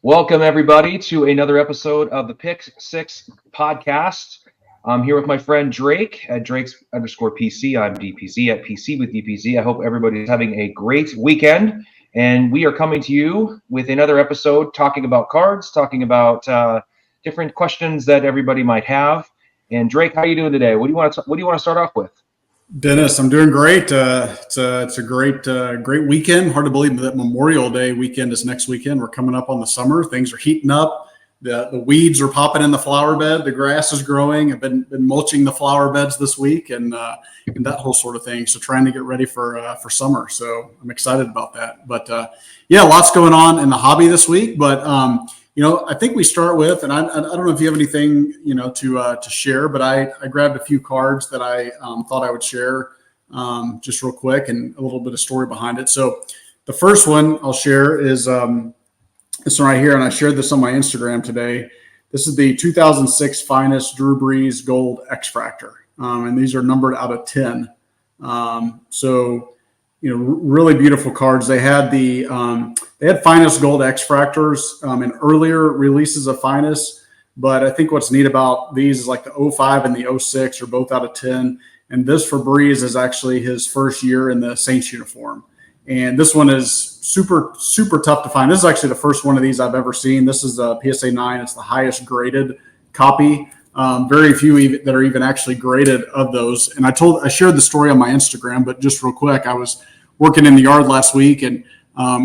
Welcome, everybody, to another episode of the Pick Six podcast. I'm here with my friend Drake at Drakes_PC. I'm DPZ at PC with DPZ. I hope everybody's having a great weekend. And we are coming to you with another episode talking about cards, talking about different questions that everybody might have. And Drake, how are you doing today? What do you want to start off with? Dennis, I'm doing great. It's a great weekend. Hard to believe that Memorial Day weekend is next weekend. We're coming up on the summer. Things are heating up. The weeds are popping in the flower bed. The grass is growing. I've been mulching the flower beds this week and that whole sort of thing. So trying to get ready for summer. So I'm excited about that. But lots going on in the hobby this week. But I think we start with, and I don't know if you have anything, to share, but I grabbed a few cards that I thought I would share just real quick and a little bit of story behind it. So the first one I'll share is this one right here, and I shared this on my Instagram today. This is the 2006 Finest Drew Brees Gold X-Fractor, and these are numbered out of 10. Really beautiful cards. They had they had Finest Gold X-Fractors in earlier releases of Finest, but I think what's neat about these is like the 05 and the 06 are both out of 10, and this for Brees is actually his first year in the Saints uniform. And this one is super, super tough to find. This is actually the first one of these I've ever seen. This is a PSA 9. It's the highest graded copy. Very few that are even actually graded of those. And I shared the story on my Instagram, but just real quick, I was working in the yard last week and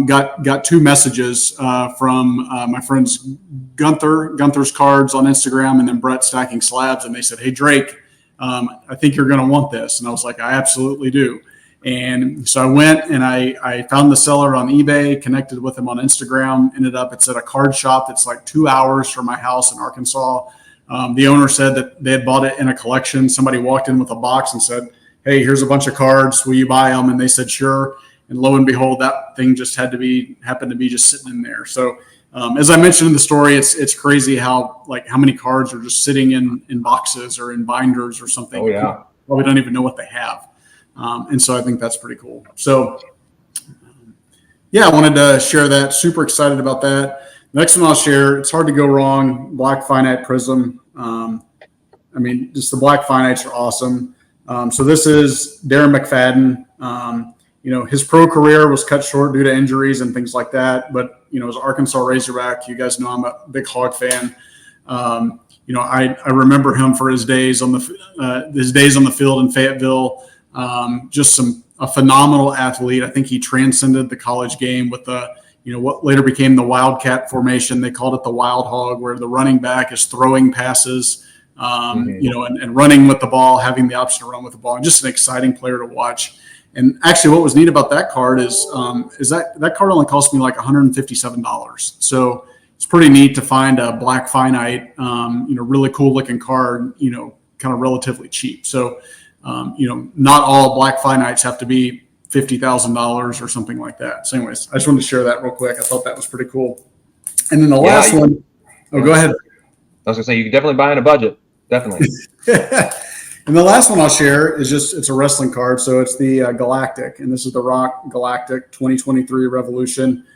got two messages from my friends Gunther's Cards on Instagram, and then Brett Stacking Slabs. And they said, "Hey, Drake, I think you're going to want this." And I was like, "I absolutely do." And so I went and I found the seller on eBay, connected with him on Instagram, it's at a card shop that's like 2 hours from my house in Arkansas. The owner said that they had bought it in a collection. Somebody walked in with a box and said, "Hey, here's a bunch of cards. Will you buy them?" And they said, "Sure." And lo and behold, that thing just happened to be just sitting in there. So as I mentioned in the story, it's crazy how many cards are just sitting in boxes or in binders or something. Oh, yeah. Well, we don't even know what they have. And so I think that's pretty cool. So, I wanted to share that. Super excited about that. Next one I'll share, it's hard to go wrong, Black Finite Prism. Just the Black Finites are awesome. So this is Darren McFadden. His pro career was cut short due to injuries and things like that. But, as Arkansas Razorback, you guys know I'm a big Hog fan. I remember him for his days on the field in Fayetteville. Just a phenomenal athlete. I think he transcended the college game with what later became the Wildcat formation. They called it the Wild Hog, where the running back is throwing passes, and running with the ball, having the option to run with the ball. And just an exciting player to watch. And actually, what was neat about that card is that card only cost me like $157. So it's pretty neat to find a Black Finite, really cool looking card, kind of relatively cheap. So not all Black Finites have to be $50,000 or something like that. So anyways, I just wanted to share that real quick. I thought that was pretty cool. And then the last one. Oh, go ahead. I was going to say, you can definitely buy in a budget. Definitely. And the last one I'll share is it's a wrestling card. So it's the Galactic, and this is the Rock Galactic 2023 Revolution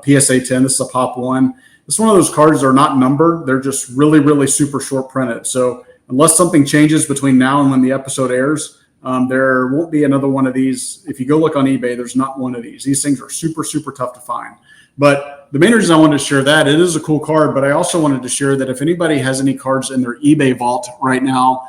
PSA 10. This is a pop one. It's one of those cards that are not numbered. They're just really, really super short printed. So unless something changes between now and when the episode airs, there won't be another one of these. If you go look on eBay, there's not one of these. These things are super, super tough to find. But the main reason I wanted to share that, it is a cool card, but I also wanted to share that if anybody has any cards in their eBay vault right now,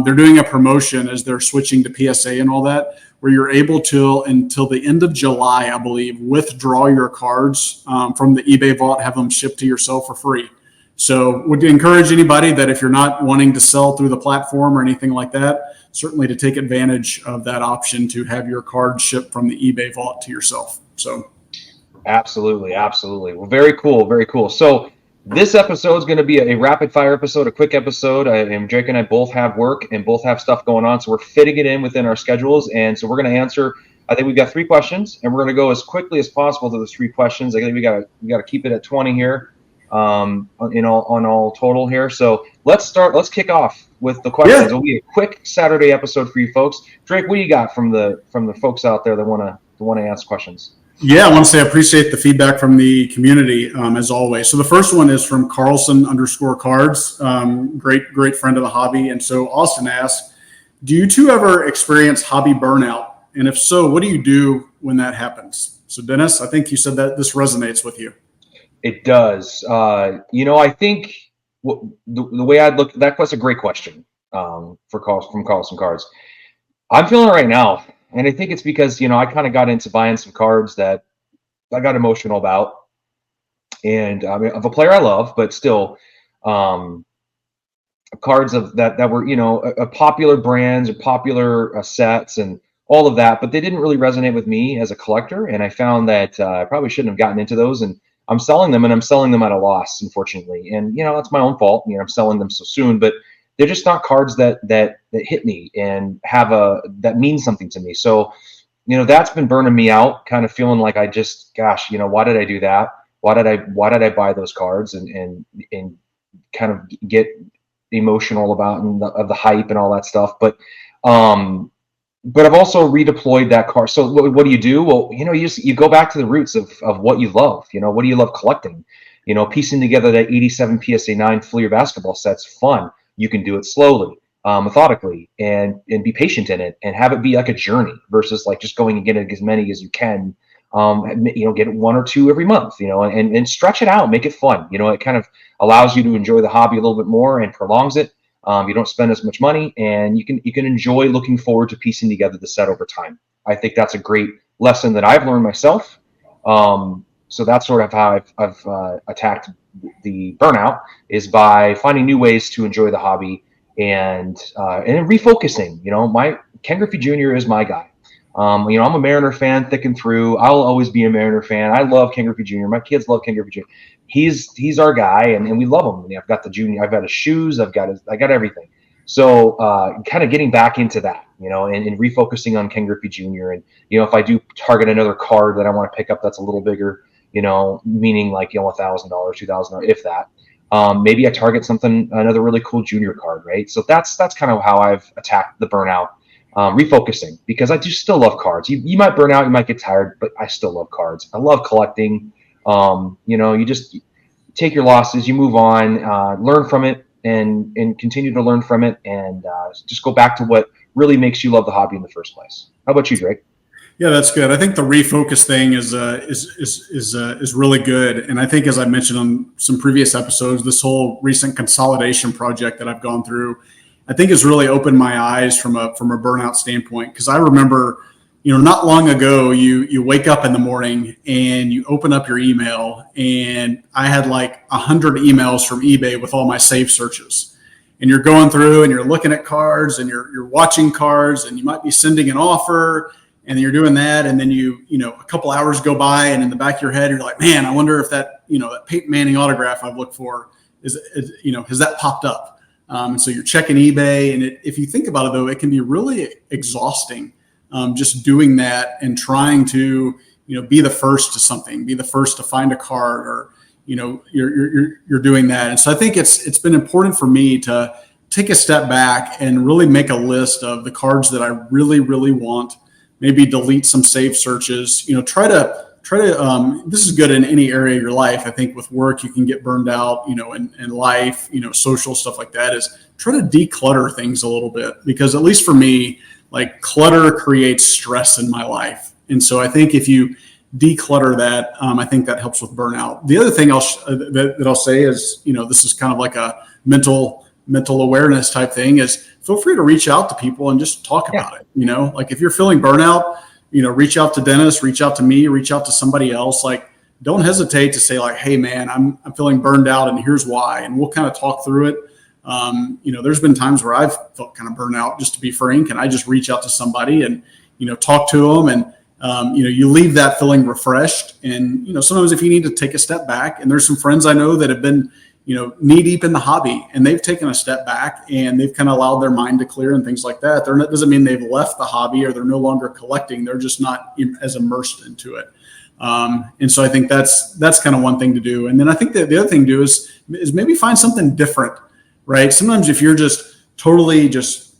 they're doing a promotion as they're switching to PSA and all that, where you're able to, until the end of July, I believe, withdraw your cards from the eBay vault, have them shipped to yourself for free. So would encourage anybody that if you're not wanting to sell through the platform or anything like that, certainly to take advantage of that option to have your card shipped from the eBay vault to yourself. So absolutely. Well, very cool. Very cool. So this episode is going to be a rapid fire episode, a quick episode. And Drake and I both have work and both have stuff going on. So we're fitting it in within our schedules. And so we're going to answer, I think we've got 3 questions, and we're going to go as quickly as possible to those 3 questions. I think we got to keep it at 20 here. On all total here. So let's kick off with the questions. Yeah. It'll be a quick Saturday episode for you folks. Drake, what do you got from the folks out there that want to ask questions? Yeah, I want to say I appreciate the feedback from the community, as always. So the first one is from Carlson_cards, great friend of the hobby. And so Austin asks, do you two ever experience hobby burnout? And if so, what do you do when that happens? So Dennis, I think you said that this resonates with you. It does. I think the way I'd look, that's a great question from Carlson Cards. I'm feeling it right now. And I think it's because, I kind of got into buying some cards that I got emotional about. And of a player I love, but still cards that were, popular brands or popular sets and all of that, but they didn't really resonate with me as a collector. And I found that I probably shouldn't have gotten into those. And I'm selling them at a loss, unfortunately. And, that's my own fault. I'm selling them so soon, but they're just not cards that hit me and that means something to me. So, that's been burning me out, kind of feeling like why did I do that? Why did I buy those cards and kind of get emotional about the hype and all that stuff. But I've also redeployed that card. So what do you do? Well, you go back to the roots of what you love. What do you love collecting? Piecing together that 87 PSA 9 Fleer basketball set's fun. You can do it slowly, methodically, and be patient in it, and have it be like a journey versus like just going and getting as many as you can. Get one or two every month, and stretch it out, make it fun. It kind of allows you to enjoy the hobby a little bit more and prolongs it. You don't spend as much money, and you can enjoy looking forward to piecing together the set over time. I think that's a great lesson that I've learned myself. So that's sort of how I've attacked the burnout, is by finding new ways to enjoy the hobby and refocusing. My Ken Griffey Jr. is my guy. I'm a Mariner fan thick and through. I'll always be a Mariner fan. I love Ken Griffey Jr. My kids love Ken Griffey Jr. He's our guy, and we love him. I've got the junior. I've got his shoes. I got everything. So kind of getting back into that, and refocusing on Ken Griffey Jr. And if I do target another card that I want to pick up that's a little bigger, meaning like $1,000, $2,000, if that. Maybe I target another really cool junior card, right? So that's kind of how I've attacked the burnout. Refocusing, because I do still love cards. You might burn out, you might get tired, but I still love cards. I love collecting. You just take your losses, you move on, learn from it, and continue to learn from it, and just go back to what really makes you love the hobby in the first place. How about you, Drake? Yeah, that's good. I think the refocus thing is really good, and I think, as I mentioned on some previous episodes, this whole recent consolidation project that I've gone through, I think has really opened my eyes from a burnout standpoint. Because I remember, not long ago, you wake up in the morning and you open up your email, and I had like 100 emails from eBay with all my save searches. And you're going through and you're looking at cards and you're watching cards, and you might be sending an offer, and you're doing that, and then a couple hours go by, and in the back of your head you're like, man, I wonder if that that Peyton Manning autograph I've looked for has that popped up. And so you're checking eBay, and if you think about it, though, it can be really exhausting, just doing that and trying to, be the first to something, be the first to find a card, or, you're doing that. And so I think it's been important for me to take a step back and really make a list of the cards that I really, really want. Maybe delete some save searches. Try to. This is good in any area of your life. I think with work, you can get burned out, in life, social stuff like that, is try to declutter things a little bit, because at least for me, like, clutter creates stress in my life. And so I think if you declutter that, I think that helps with burnout. The other thing I'll say is, this is kind of like a mental awareness type thing, is feel free to reach out to people and just talk about it. Like, if you're feeling burnout, reach out to Dennis, reach out to me, reach out to somebody else. Like, don't hesitate to say, like, hey man, I'm feeling burned out, and here's why. And we'll kind of talk through it. There's been times where I've felt kind of burnt out, just to be frank, and I just reach out to somebody and, talk to them, and, you leave that feeling refreshed. And, sometimes if you need to take a step back, and there's some friends I know that have been, knee deep in the hobby, and they've taken a step back and they've kind of allowed their mind to clear and things like that. That doesn't mean they've left the hobby or they're no longer collecting. They're just not as immersed into it. And so I think that's kind of one thing to do. And then I think that the other thing to do is maybe find something different, right? Sometimes if you're just totally just,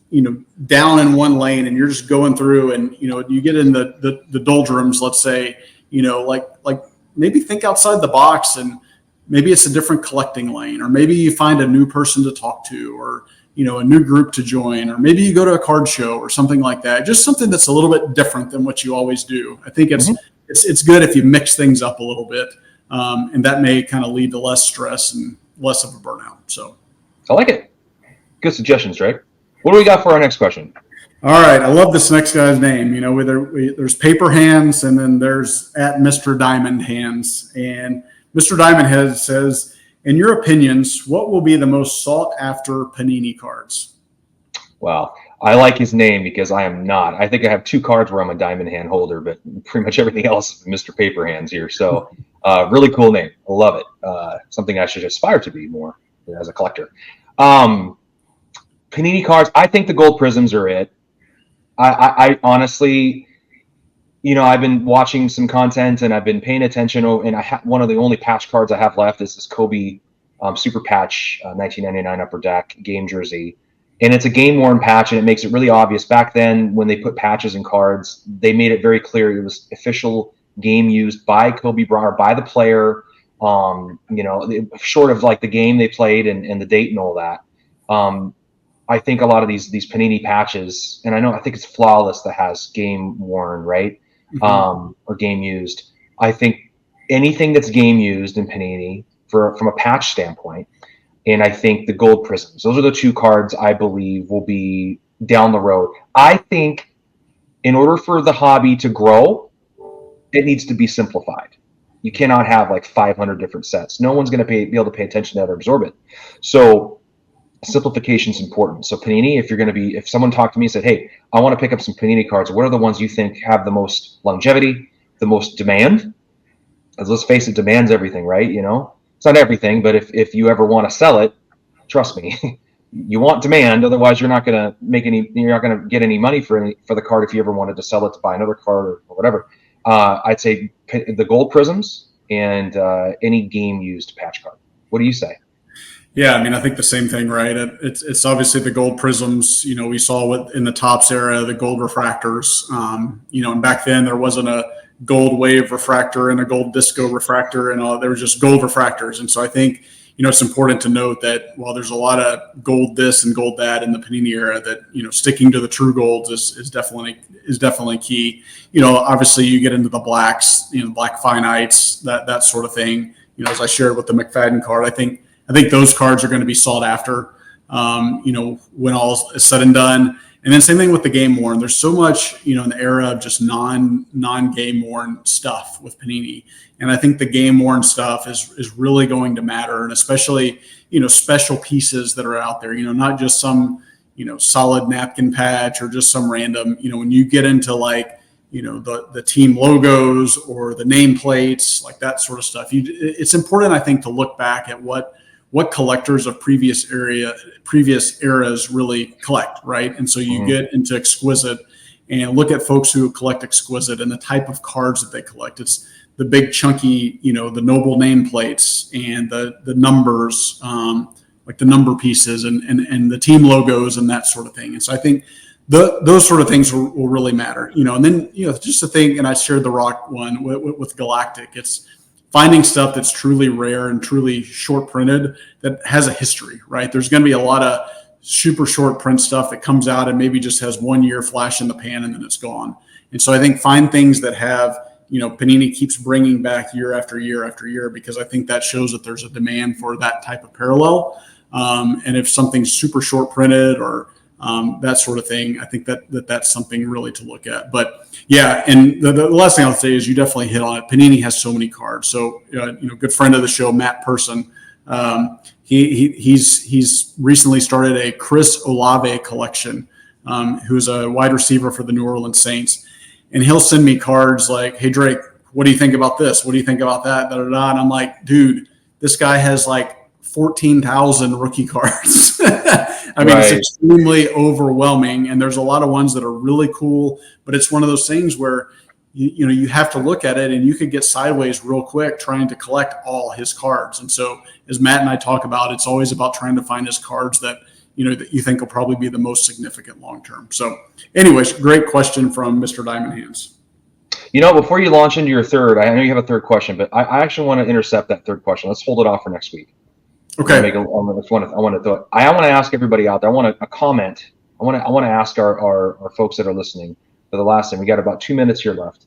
down in one lane, and you're just going through, and, you get in the doldrums, let's say, like maybe think outside the box, and maybe it's a different collecting lane, or maybe you find a new person to talk to, or a new group to join, or maybe you go to a card show or something like that. Just something that's a little bit different than what you always do. I think it's good if you mix things up a little bit, and that may kind of lead to less stress and less of a burnout. So I like it. Good suggestions, Drake. What do we got for our next question? All right, I love this next guy's name. There's Paper Hands, and then there's at Mr. Diamond Hands. And Mr. Diamond Hands says, in your opinions, what will be the most sought after Panini cards? Wow. I like his name because I am not. I think I have 2 cards where I'm a diamond hand holder, but pretty much everything else is Mr. Paper Hands here. So really cool name. I love it. Something I should aspire to be more as a collector. Panini cards, I think the gold prisms are it. I honestly, I've been watching some content and I've been paying attention. And one of the only patch cards I have left is this Kobe Super Patch 1999 Upper Deck game jersey. And it's a game-worn patch, and it makes it really obvious. Back then, when they put patches in cards, they made it very clear it was official game used by Kobe Bryant, or by the player, short of like the game they played and the date and all that. I think a lot of these Panini patches, and I think it's Flawless that has game worn, right? Or game used. I think anything that's game used in Panini from a patch standpoint, and I think the gold prisms, those are the 2 cards I believe will be down the road. I think in order for the hobby to grow, it needs to be simplified. You cannot have like 500 different sets. No one's going to be able to pay attention to that or absorb it. So simplification is important. So Panini, if someone talked to me and said, hey, I want to pick up some Panini cards, what are the ones you think have the most longevity, the most demand? As let's face it, demand's everything, right? It's not everything, but if you ever want to sell it, trust me, you want demand. Otherwise, you're not going to get any money for the card if you ever wanted to sell it to buy another card or whatever. I'd say the gold prisms and any game used patch card. What do you say? Yeah, I think the same thing, right? It's obviously the gold prisms. We saw in the Topps era, the gold refractors. And back then there wasn't a gold wave refractor and a gold disco refractor, and there was just gold refractors. And so I think it's important to note that while there's a lot of gold this and gold that in the Panini era, that sticking to the true golds is definitely key. Obviously you get into the blacks, black finites, that sort of thing. As I shared with the McFadden card, I think those cards are going to be sought after, when all is said and done. And then same thing with the game worn. There's so much, in the era of just non-game worn stuff with Panini. And I think the game worn stuff is really going to matter. And especially, special pieces that are out there, not just some, solid napkin patch or just some random, when you get into like, the team logos or the nameplates, like that sort of stuff. It's important, I think, to look back at what collectors of previous eras really collect, right? And so you get into exquisite and look at folks who collect exquisite and the type of cards that they collect. It's the big chunky, the noble nameplates and the numbers, like the number pieces and the team logos and that sort of thing. And so I think those sort of things will really matter, and then, just the thing, and I shared the Rock one with Galactic, it's finding stuff that's truly rare and truly short printed that has a history, right? There's going to be a lot of super short print stuff that comes out and maybe just has 1 year flash in the pan and then it's gone. And so I think find things that have, Panini keeps bringing back year after year after year, because I think that shows that there's a demand for that type of parallel. And if something's super short printed or that sort of thing, I think that's something really to look at. But yeah, and the last thing I'll say is you definitely hit on it. Panini has so many cards. So good friend of the show, Matt Person, he's recently started a Chris Olave collection, who's a wide receiver for the New Orleans Saints, and he'll send me cards like, "Hey Drake, what do you think about this? What do you think about that?" Da, da, da. And I'm like, dude, this guy has like 14,000 rookie cards. I mean, It's extremely overwhelming, and there's a lot of ones that are really cool, but it's one of those things where you have to look at it and you could get sideways real quick trying to collect all his cards. And so as Matt and I talk about, it's always about trying to find his cards that that you think will probably be the most significant long term. So anyways, great question from Mr. Diamond Hands. Before you launch into your third, I know you have a third question, but I actually want to intercept that third question. Let's hold it off for next week. Okay. I want to ask everybody out there. I want a comment. I want to ask our folks that are listening for the last time. We got about 2 minutes here left.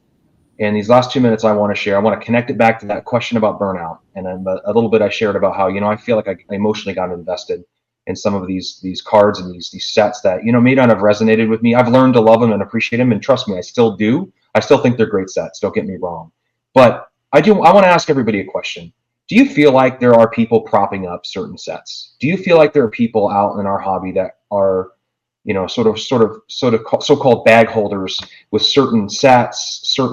And these last 2 minutes I want to share, I want to connect it back to that question about burnout. And then a little bit I shared about how, I feel like I emotionally got invested in some of these cards and these sets that, may not have resonated with me. I've learned to love them and appreciate them. And trust me, I still do. I still think they're great sets. Don't get me wrong. But I want to ask everybody a question. Do you feel like there are people propping up certain sets? Do you feel like there are people out in our hobby that are, sort of so-called bag holders with certain sets, I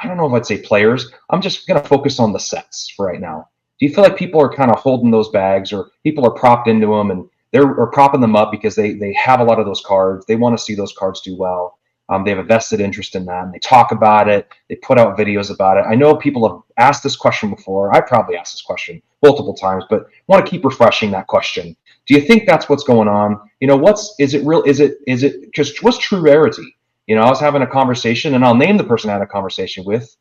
don't know if I'd say players. I'm just going to focus on the sets for right now. Do you feel like people are kind of holding those bags, or people are propped into them and they're propping them up because they have a lot of those cards? They want to see those cards do well. They have a vested interest in that, and they talk about it. They put out videos about it. I know people have asked this question before. I probably asked this question multiple times, but want to keep refreshing that question. Do you think that's what's going on? Is it just what's true rarity? I was having a conversation, and I'll name the person I had a conversation with,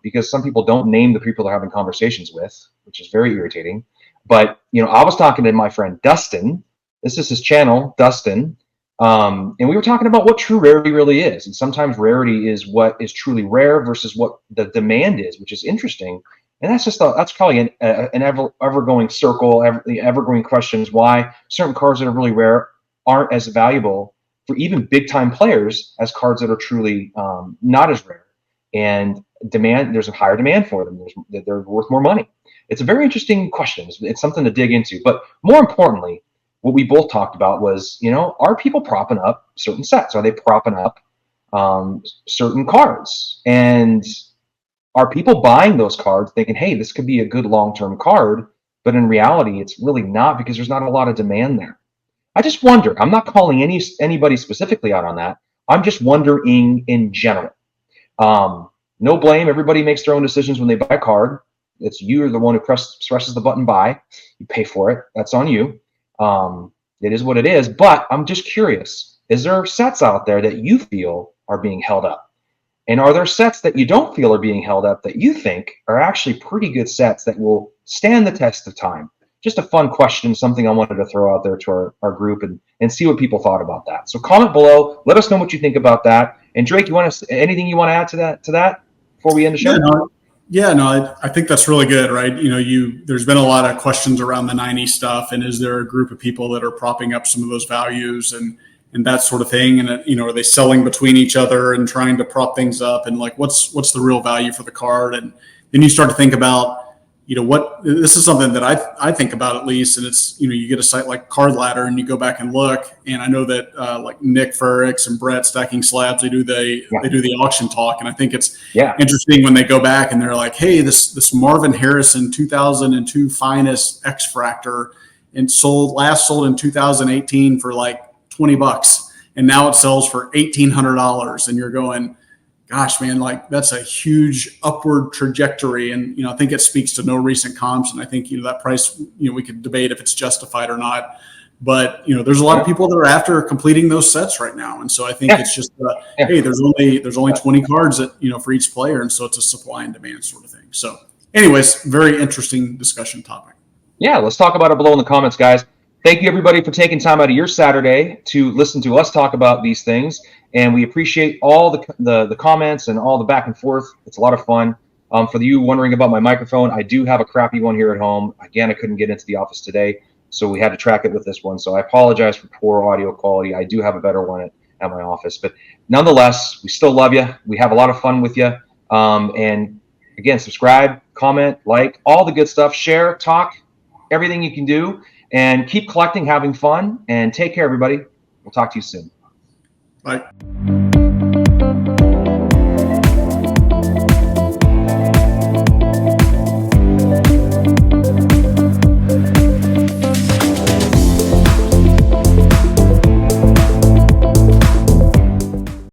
because some people don't name the people they're having conversations with, which is very irritating. But, I was talking to my friend Dustin. This is his channel, Dustin. And we were talking about what true rarity really is. And sometimes rarity is what is truly rare versus what the demand is, which is interesting. And that's probably an ever-going circle, evergreen questions why certain cards that are really rare aren't as valuable for even big-time players as cards that are truly not as rare. And there's a higher demand for them. They're worth more money. It's a very interesting question. It's something to dig into. But more importantly, what we both talked about was, are people propping up certain sets? Are they propping up certain cards? And are people buying those cards thinking, hey, this could be a good long-term card, but in reality, it's really not, because there's not a lot of demand there. I just wonder. I'm not calling anybody specifically out on that. I'm just wondering in general. No blame. Everybody makes their own decisions when they buy a card. It's you're the one who presses the button buy. You pay for it. That's on you. It is what it is. But I'm just curious. Is there sets out there that you feel are being held up? And are there sets that you don't feel are being held up that you think are actually pretty good sets that will stand the test of time? Just a fun question, something I wanted to throw out there to our group and see what people thought about that. So comment below. Let us know what you think about that. And Drake, anything you want to add to that before we end the show? I think that's really good, right? There's been a lot of questions around the 90 stuff, and is there a group of people that are propping up some of those values and that sort of thing? And are they selling between each other and trying to prop things up? And like, what's the real value for the card? And then you start to think about, this is something that I think about at least. And it's, you get a site like Card Ladder and you go back and look. And I know that like Nick Furrix and Brett Stacking Slabs, they do the auction talk. And I think it's interesting when they go back and they're like, hey, this Marvin Harrison 2002 finest X-Fractor and last sold in 2018 for like $20, and now it sells for $1,800, and you're going, gosh, man, like that's a huge upward trajectory. And I think it speaks to no recent comps, and I think that price, we could debate if it's justified or not, but there's a lot of people that are after completing those sets right now, and so I think it's just hey, there's only 20 cards that for each player, and so it's a supply and demand sort of thing. So anyways, very interesting discussion topic. Yeah, let's talk about it below in the comments, guys. Thank you, everybody, for taking time out of your Saturday to listen to us talk about these things. And we appreciate all the comments and all the back and forth. It's a lot of fun. For you wondering about my microphone, I do have a crappy one here at home. Again, I couldn't get into the office today, so we had to track it with this one. So I apologize for poor audio quality. I do have a better one at my office. But nonetheless, we still love you. We have a lot of fun with you. And again, subscribe, comment, like, all the good stuff. Share, talk, everything you can do. And keep collecting, having fun, and take care, everybody. We'll talk to you soon. Bye.